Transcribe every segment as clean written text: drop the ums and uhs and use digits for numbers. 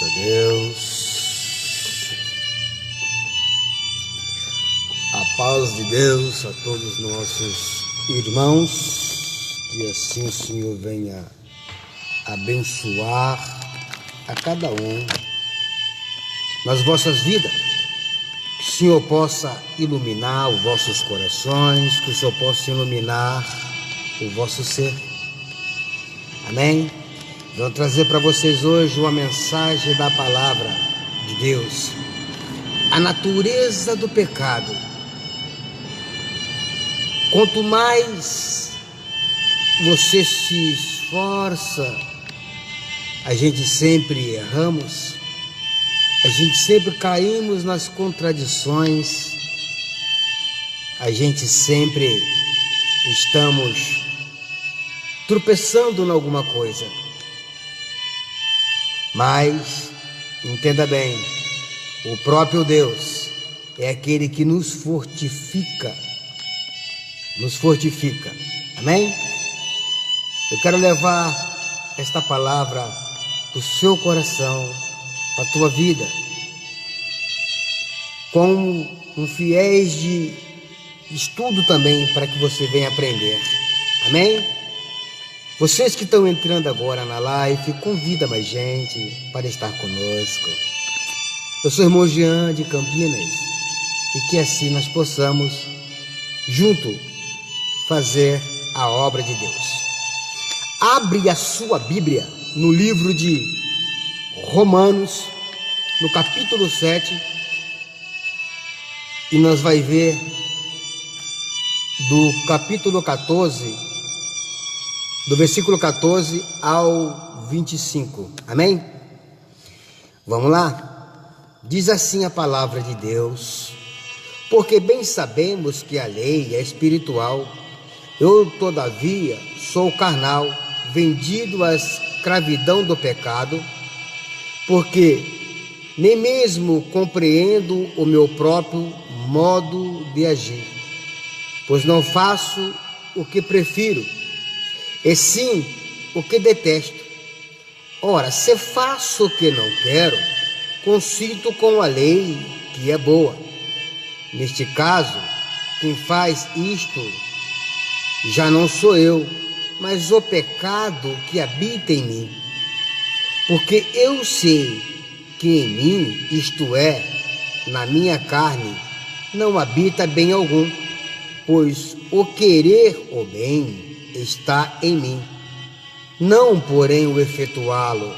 Graças a Deus. A paz de Deus a todos os nossos irmãos. Que assim o Senhor venha abençoar a cada um nas vossas vidas. Que o Senhor possa iluminar os vossos corações, que o Senhor possa iluminar o vosso ser. Amém? Vou trazer para vocês hoje uma mensagem da palavra de Deus. A natureza do pecado. Quanto mais você se esforça, a gente sempre erramos, a gente sempre caímos nas contradições, a gente sempre estamos tropeçando em alguma coisa. Mas, entenda bem, o próprio Deus é aquele que nos fortifica. Amém? Eu quero levar esta palavra para o seu coração, para a tua vida, com um fiéis de estudo também, para que você venha aprender. Amém? Vocês que estão entrando agora na live, convida mais gente para estar conosco. Eu sou o irmão Jean de Campinas, e que assim nós possamos, junto, fazer a obra de Deus. Abre a sua Bíblia no livro de Romanos, no capítulo 7, e nós vai ver do capítulo 14, do versículo 14 ao 25. Amém? Vamos lá? Diz assim a palavra de Deus: porque bem sabemos que a lei é espiritual, eu todavia sou carnal, vendido à escravidão do pecado, porque nem mesmo compreendo o meu próprio modo de agir, pois não faço o que prefiro, e sim o que detesto. Ora, se faço o que não quero, consinto com a lei que é boa. Neste caso, quem faz isto já não sou eu, mas o pecado que habita em mim. Porque eu sei que em mim, isto é, na minha carne, não habita bem algum, pois o querer o bem está em mim, não porém o efetuá-lo.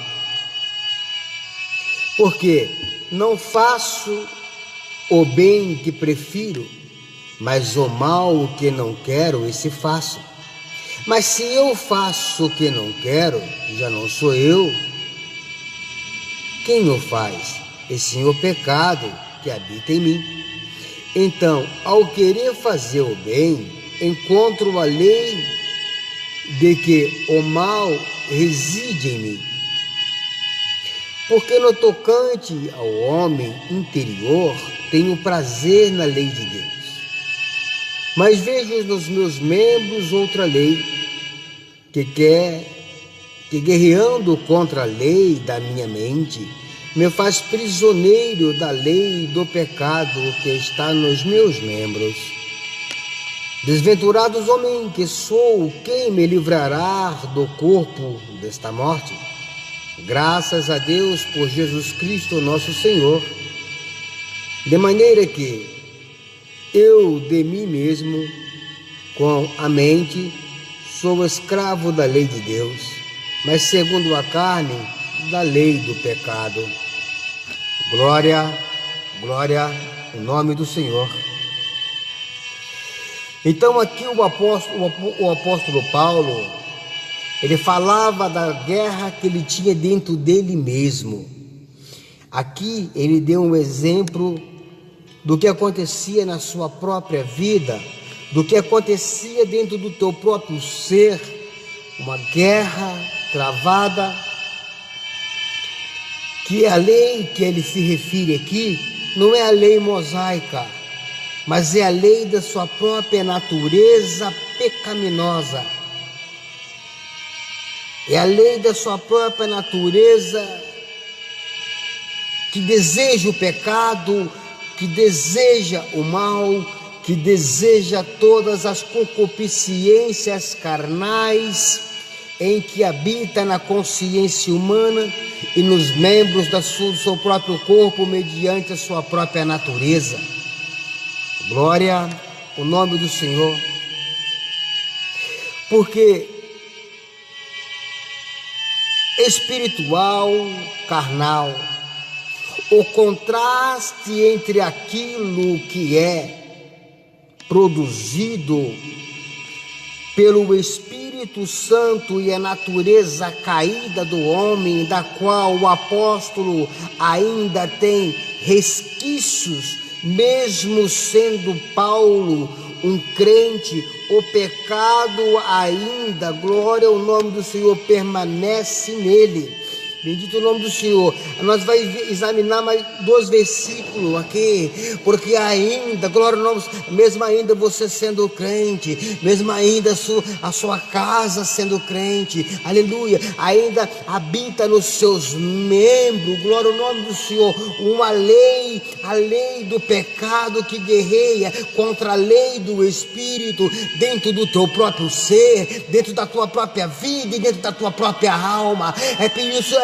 Porque não faço o bem que prefiro, mas o mal que não quero, esse faço. Mas se eu faço o que não quero, já não sou eu quem o faz, e sim o pecado que habita em mim. Então, ao querer fazer o bem, encontro a lei de que o mal reside em mim. Porque no tocante ao homem interior, tenho prazer na lei de Deus. Mas vejo nos meus membros outra lei, que guerreando contra a lei da minha mente, me faz prisioneiro da lei do pecado que está nos meus membros. Desventurados homem que sou, quem me livrará do corpo desta morte? Graças a Deus por Jesus Cristo nosso Senhor. De maneira que eu de mim mesmo, com a mente, sou escravo da lei de Deus, mas segundo a carne, da lei do pecado. Glória, glória em nome do Senhor. Então aqui o apóstolo Paulo, ele falava da guerra que ele tinha dentro dele mesmo. Aqui ele deu um exemplo do que acontecia na sua própria vida, do que acontecia dentro do teu próprio ser, uma guerra travada, que a lei que ele se refere aqui não é a lei mosaica, mas é a lei da sua própria natureza pecaminosa. É a lei da sua própria natureza que deseja o pecado, que deseja o mal, que deseja todas as concupiscências carnais em que habita na consciência humana e nos membros do seu próprio corpo mediante a sua própria natureza. Glória ao nome do Senhor. Porque espiritual, carnal, o contraste entre aquilo que é produzido pelo Espírito Santo e a natureza caída do homem, da qual o apóstolo ainda tem resquícios, mesmo sendo Paulo um crente, o pecado ainda, glória ao nome do Senhor, permanece nele. Bendito o nome do Senhor. Nós vamos examinar mais 2 versículos aqui, porque ainda, glória ao nome, mesmo ainda você sendo crente, mesmo ainda a sua casa sendo crente, aleluia, ainda habita nos seus membros, glória ao nome do Senhor, uma lei, a lei do pecado que guerreia contra a lei do Espírito dentro do teu próprio ser, dentro da tua própria vida e dentro da tua própria alma. É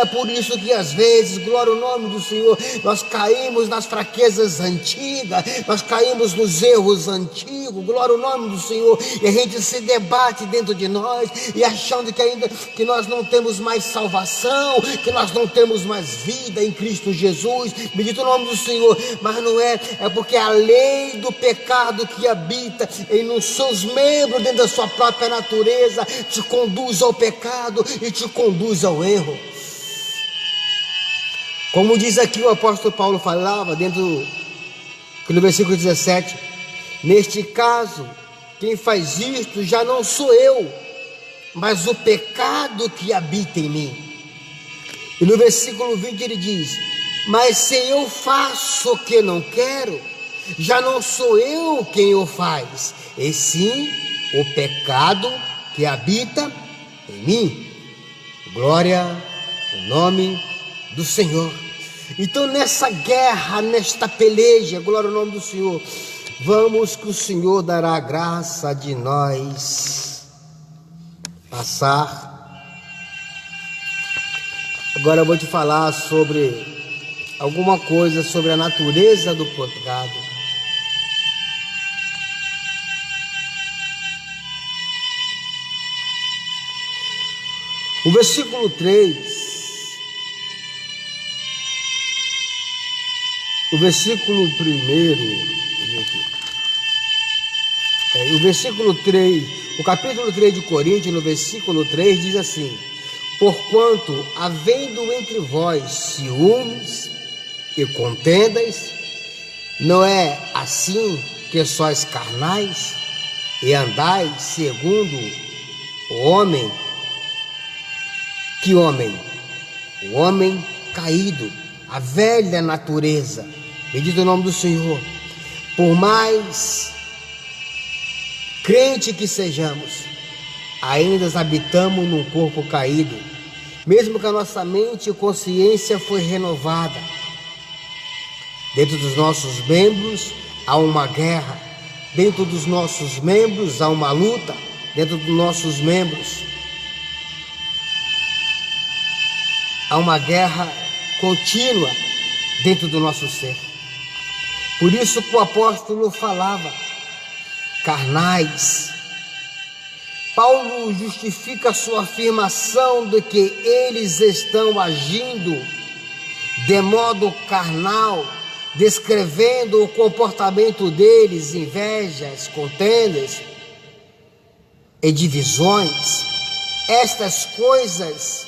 por isso que às vezes, glória ao nome do Senhor, nós caímos nas fraquezas antigas, nós caímos nos erros antigos, glória ao nome do Senhor, e a gente se debate dentro de nós, e achando que ainda que nós não temos mais salvação, que nós não temos mais vida em Cristo Jesus, bendito o nome do Senhor, mas não é porque a lei do pecado que habita nos seus membros, dentro da sua própria natureza, te conduz ao pecado e te conduz ao erro. Como diz aqui o apóstolo Paulo falava no versículo 17, neste caso, quem faz isto já não sou eu, mas o pecado que habita em mim. E no versículo 20 ele diz, mas se eu faço o que não quero, já não sou eu quem o faz, e sim o pecado que habita em mim. Glória ao nome do Senhor. Então nessa guerra, nesta peleja, glória ao nome do Senhor, vamos que o Senhor dará a graça de nós passar. Agora eu vou te falar sobre alguma coisa sobre a natureza do pecado. O versículo 3, o versículo 1, o versículo 3, o capítulo 3 de Coríntios, no versículo 3, diz assim, porquanto, havendo entre vós ciúmes e contendas, não é assim que sois carnais e andais segundo o homem? Que homem? O homem caído, a velha natureza. Bendito o nome do Senhor. Por mais crente que sejamos, ainda habitamos num corpo caído, mesmo que a nossa mente e consciência foi renovada. Dentro dos nossos membros há uma guerra, dentro dos nossos membros há uma luta, dentro dos nossos membros há uma guerra contínua dentro do nosso ser. Por isso que o apóstolo falava, carnais. Paulo justifica a sua afirmação de que eles estão agindo de modo carnal, descrevendo o comportamento deles, invejas, contendas e divisões. Estas coisas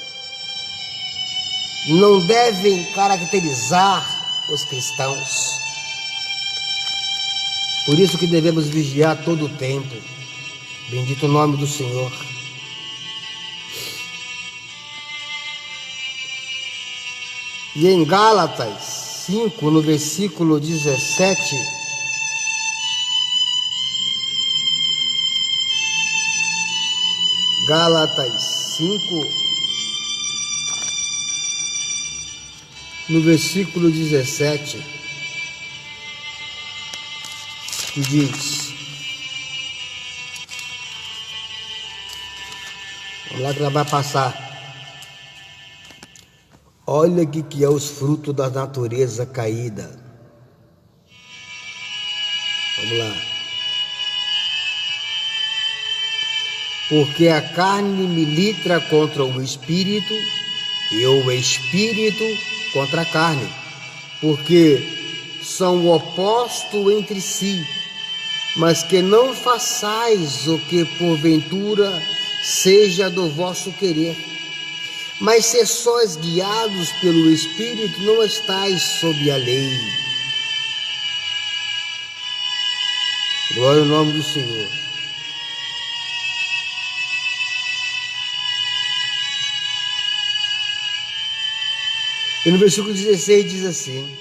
não devem caracterizar os cristãos. Por isso que devemos vigiar todo o tempo. Bendito o nome do Senhor. E em Gálatas 5, no versículo 17, Gálatas 5, no versículo 17, que diz, vamos lá que ela vai passar. Olha que é os frutos da natureza caída. Vamos lá. Porque a carne milita contra o espírito e o espírito contra a carne, porque são opostos entre si, mas que não façais o que porventura seja do vosso querer. Mas se sois guiados pelo Espírito, não estáis sob a lei. Glória ao nome do Senhor. E no versículo 16 diz assim: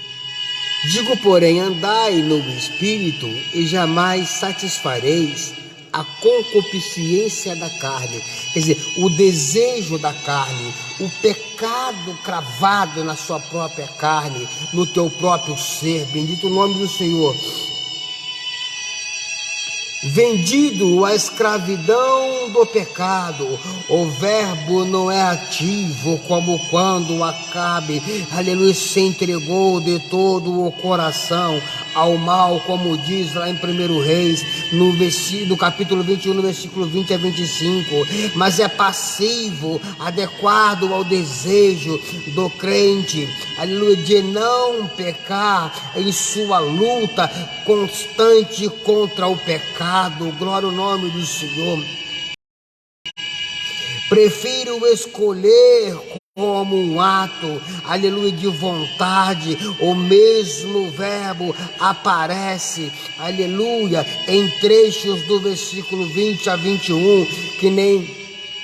digo, porém, andai no Espírito e jamais satisfareis a concupiscência da carne. Quer dizer, o desejo da carne, o pecado cravado na sua própria carne, no teu próprio ser. Bendito o nome do Senhor. Vendido à escravidão do pecado, o verbo não é ativo como quando Acabe, aleluia, se entregou de todo o coração ao mal, como diz lá em 1 Reis, no capítulo 21, no versículo 20 a 25, mas é passivo, adequado ao desejo do crente, aleluia, de não pecar em sua luta constante contra o pecado. Glória ao nome do Senhor. Prefiro escolher como um ato, aleluia, de vontade. O mesmo verbo aparece, aleluia, em trechos do versículo 20 a 21, que nem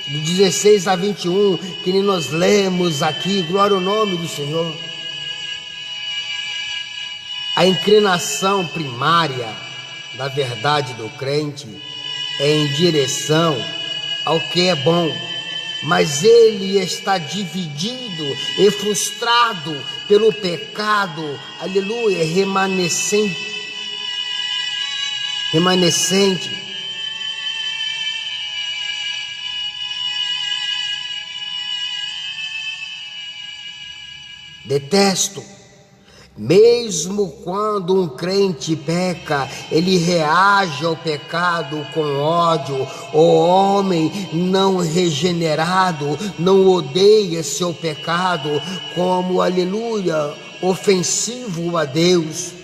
do 16 a 21, que nem nós lemos aqui. Glória ao nome do Senhor. A inclinação primária da verdade do crente é em direção ao que é bom, mas ele está dividido e frustrado pelo pecado, aleluia, remanescente. Detesto. Mesmo quando um crente peca, ele reage ao pecado com ódio. O homem não regenerado não odeia seu pecado como, aleluia, ofensivo a Deus.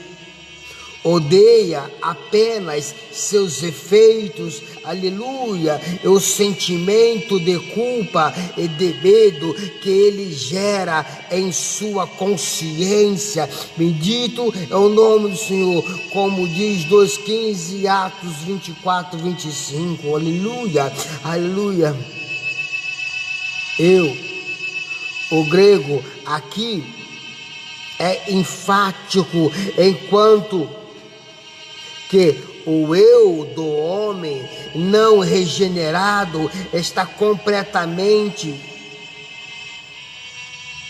Odeia apenas seus efeitos, aleluia, o sentimento de culpa e de medo que ele gera em sua consciência. Bendito é o nome do Senhor, como diz 2,15, Atos 24, 25, aleluia, aleluia. O grego aqui é enfático, enquanto que o eu do homem não regenerado está completamente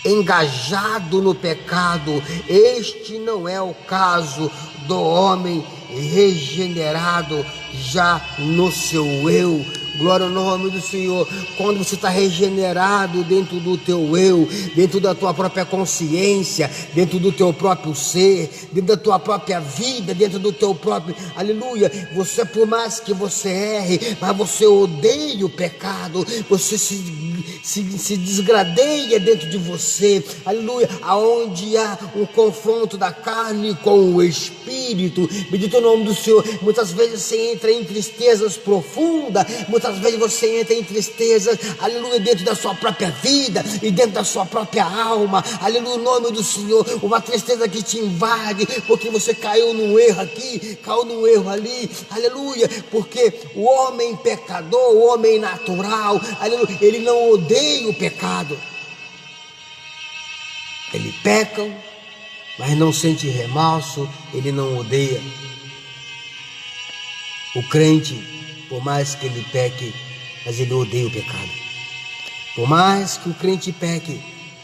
engajado no pecado. Este não é o caso do homem regenerado já no seu eu. Glória ao nome do Senhor. Quando você está regenerado dentro do teu eu, dentro da tua própria consciência, dentro do teu próprio ser, dentro da tua própria vida, dentro do teu próprio, aleluia, você, por mais que você erre, mas você odeia o pecado, você se desgradeia dentro de você, aleluia, aonde há um confronto da carne com o Espírito. Bendito o nome do Senhor. Muitas vezes você entra em tristezas profundas, muitas vezes você entra em tristezas, aleluia, dentro da sua própria vida e dentro da sua própria alma, aleluia, o nome do Senhor. Uma tristeza que te invade, porque você caiu num erro aqui, caiu num erro ali, aleluia, porque o homem pecador, o homem natural, aleluia, ele não odeia o pecado. Ele peca, mas não sente remorso, ele não odeia. O crente, por mais que ele peque, mas ele odeia o pecado. Por mais que o crente peque,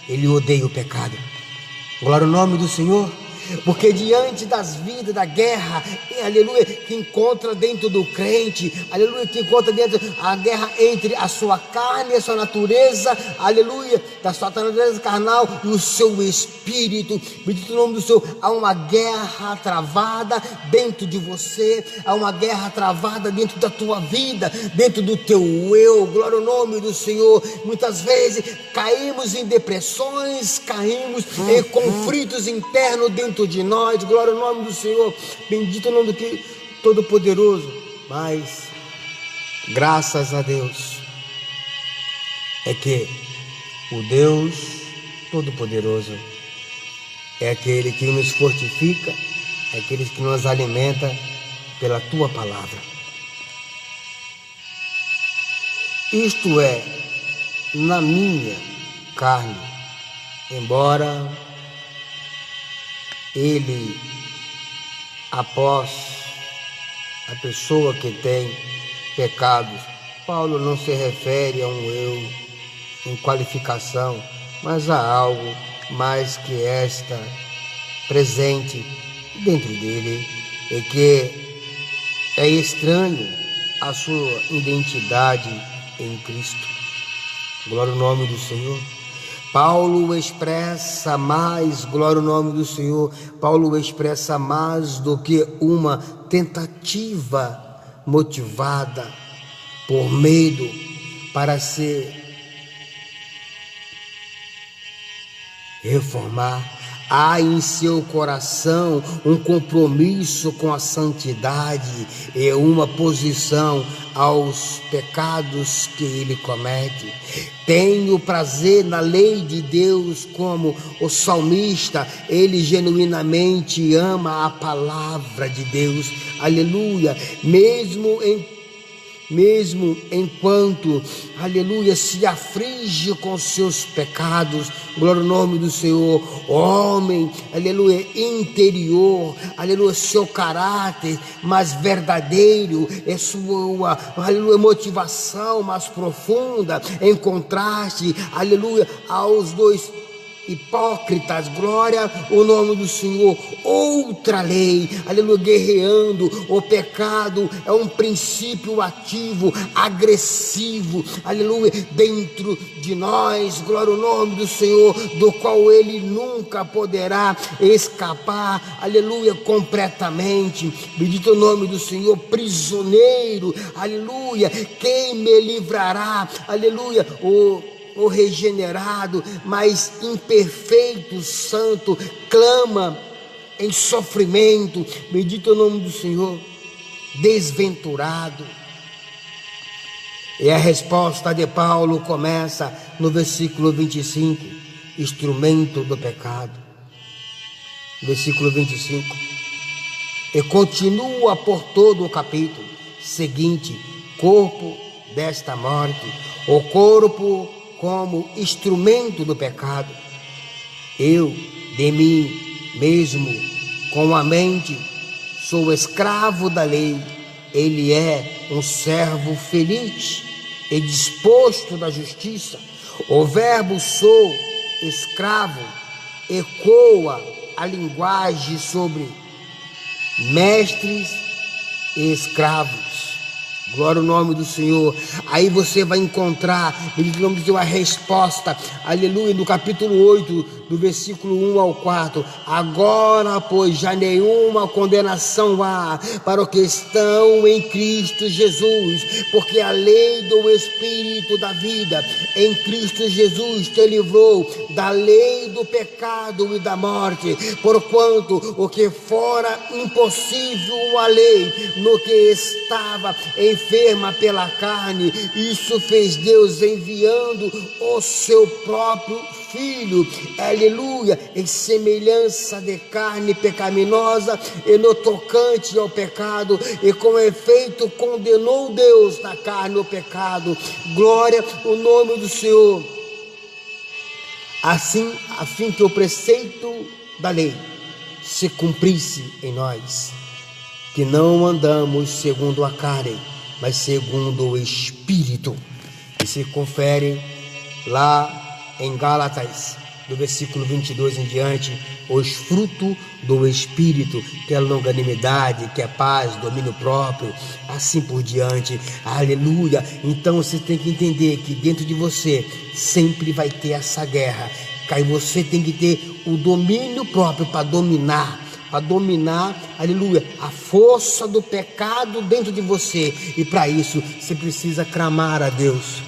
ele odeia o pecado. Glória ao nome do Senhor. Porque diante das vidas, da guerra, aleluia, que encontra dentro do crente, aleluia, que encontra dentro a guerra entre a sua carne e a sua natureza, aleluia, da sua natureza carnal e o seu espírito, bendito o nome do Senhor. Há uma guerra travada dentro de você, há uma guerra travada dentro da tua vida, dentro do teu eu. Glória ao nome do Senhor. Muitas vezes caímos em depressões, caímos em conflitos internos dentro de nós. Glória ao nome do Senhor, bendito o nome do Todo-Poderoso. Mas graças a Deus é que o Deus Todo-Poderoso é aquele que nos fortifica, é aquele que nos alimenta pela tua palavra. Isto é, na minha carne, embora ele, após a pessoa que tem pecados, Paulo não se refere a um eu em qualificação, mas a algo mais que esta presente dentro dele, e que é estranho à sua identidade em Cristo. Glória ao nome do Senhor. Paulo expressa mais, glória ao nome do Senhor, Paulo expressa mais do que uma tentativa motivada por medo para se reformar. Há em seu coração um compromisso com a santidade e uma posição aos pecados que ele comete. Tenho prazer na lei de Deus, como o salmista, ele genuinamente ama a palavra de Deus. Aleluia. Mesmo enquanto, aleluia, se aflige com seus pecados, glória ao nome do Senhor, homem, aleluia, interior, aleluia, seu caráter mais verdadeiro, é sua, aleluia, motivação mais profunda, em contraste, aleluia, aos dois hipócritas, glória ao nome do Senhor. Outra lei, aleluia, guerreando o pecado é um princípio ativo, agressivo, aleluia, dentro de nós, glória ao nome do Senhor, do qual ele nunca poderá escapar, aleluia, completamente. Bendito o nome do Senhor. Prisioneiro, aleluia, quem me livrará, aleluia, o regenerado, mas imperfeito, santo, clama em sofrimento, bendito o nome do Senhor, desventurado. E a resposta de Paulo começa no versículo 25, instrumento do pecado. Versículo 25, e continua por todo o capítulo seguinte: corpo desta morte, o corpo como instrumento do pecado. Eu, de mim mesmo, com a mente, sou escravo da lei. Ele é um servo feliz e disposto da justiça. O verbo sou, escravo, ecoa a linguagem sobre mestres e escravos. Glória ao nome do Senhor. Aí você vai encontrar, bendito o nome do Senhor, a resposta, aleluia, no capítulo 8, do versículo 1 ao 4. Agora, pois, já nenhuma condenação há para os que estão em Cristo Jesus, porque a lei do Espírito da vida em Cristo Jesus te livrou da lei do pecado e da morte, porquanto o que fora impossível a lei, no que estava enferma pela carne, isso fez Deus enviando o seu próprio Filho, aleluia, em semelhança de carne pecaminosa, e no tocante ao pecado, e com efeito condenou Deus na carne o pecado. Glória ao nome do Senhor. Assim, a fim que o preceito da lei se cumprisse em nós, que não andamos segundo a carne, mas segundo o Espírito. E se confere lá em Gálatas do versículo 22 em diante, os frutos do Espírito, que é longanimidade, que é paz, domínio próprio, assim por diante, aleluia. Então você tem que entender que dentro de você sempre vai ter essa guerra, aí você tem que ter o domínio próprio para dominar, aleluia, a força do pecado dentro de você. E para isso você precisa clamar a Deus,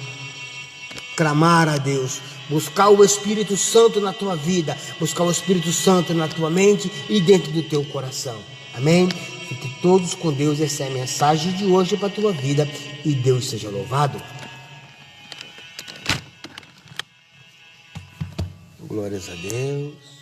buscar o Espírito Santo na tua vida, buscar o Espírito Santo na tua mente e dentro do teu coração. Amém? Fique todos com Deus. Essa é a mensagem de hoje para a tua vida e Deus seja louvado. Glórias a Deus.